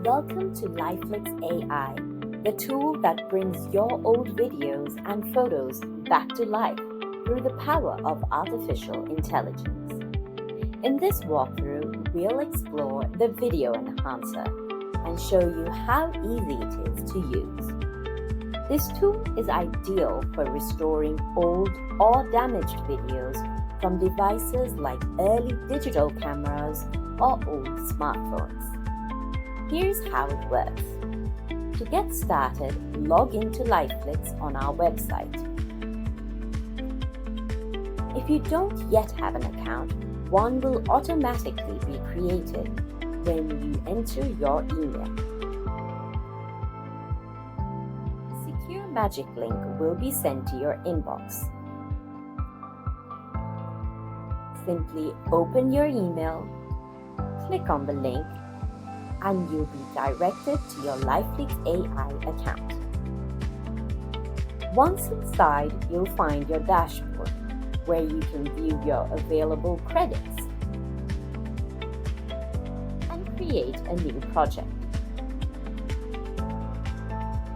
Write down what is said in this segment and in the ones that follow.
Welcome to LifeFlix AI, the tool that brings your old videos and photos back to life through the power of artificial intelligence. In this walkthrough, we'll explore the video enhancer and show you how easy it is to use. This tool is ideal for restoring old or damaged videos from devices like early digital cameras or old smartphones. Here's how it works. To get started, log into LifeFlix on our website. If you don't yet have an account, one will automatically be created when you enter your email. A secure magic link will be sent to your inbox. Simply open your email, click on the link, and you'll be directed to your LifeFlix AI account. Once inside, you'll find your dashboard, where you can view your available credits and create a new project.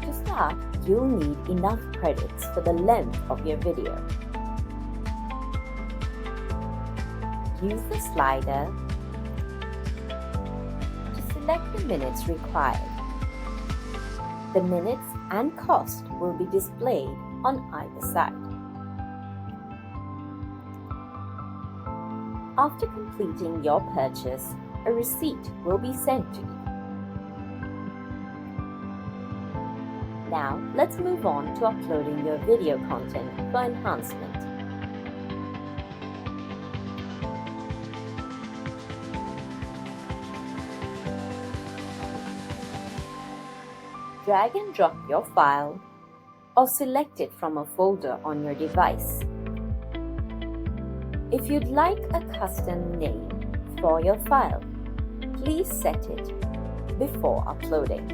To start, you'll need enough credits for the length of your video. Use the slider to select the minutes required. The minutes and cost will be displayed on either side. After completing your purchase, a receipt will be sent to you. Now, let's move on to uploading your video content for enhancement. Drag and drop your file or select it from a folder on your device. If you'd like a custom name for your file, please set it before uploading.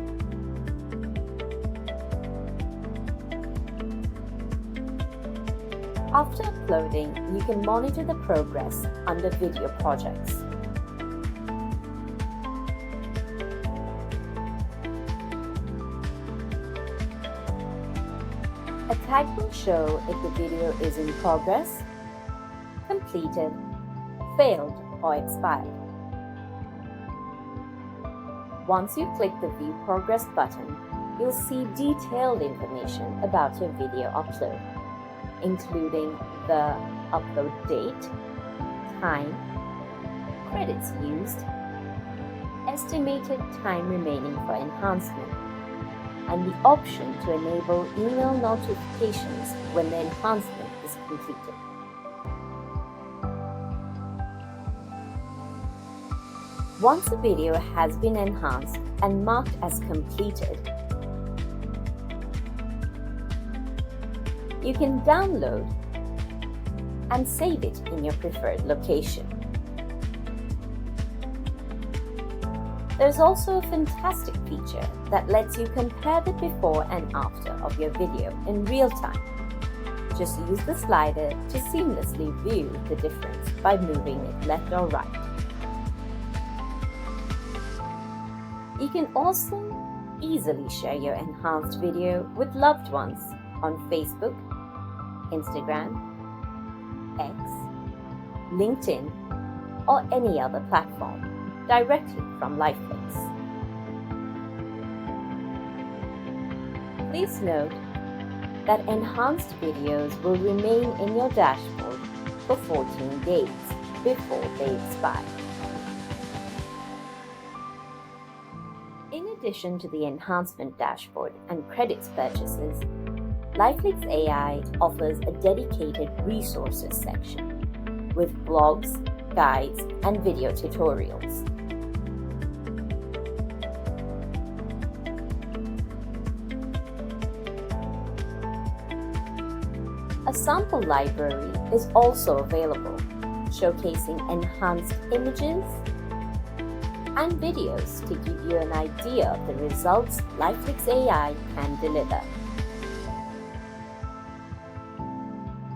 After uploading, you can monitor the progress under Video Projects. A tag will show if the video is in progress, completed, failed, or expired. Once you click the View Progress button, you'll see detailed information about your video upload, including the upload date, time, credits used, estimated time remaining for enhancement, and the option to enable email notifications when the enhancement is completed. Once a video has been enhanced and marked as completed, you can download and save it in your preferred location. There's also a fantastic feature that lets you compare the before and after of your video in real time. Just use the slider to seamlessly view the difference by moving it left or right. You can also easily share your enhanced video with loved ones on Facebook, Instagram, X, LinkedIn, or any other platform directly from LifeFlix. Please note that enhanced videos will remain in your dashboard for 14 days before they expire. In addition to the enhancement dashboard and credits purchases, LifeFlix AI offers a dedicated resources section with blogs, guides, and video tutorials. A sample library is also available, showcasing enhanced images and videos to give you an idea of the results LifeFlix AI can deliver.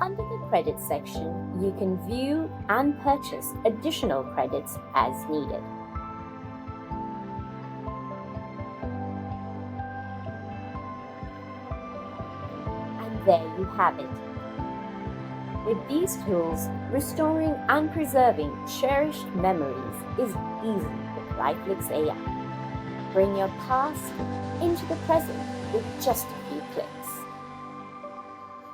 Under the credits section, you can view and purchase additional credits as needed. there you have it. With these tools, restoring and preserving cherished memories is easy with LifeFlix AI. Bring your past into the present with just a few clicks.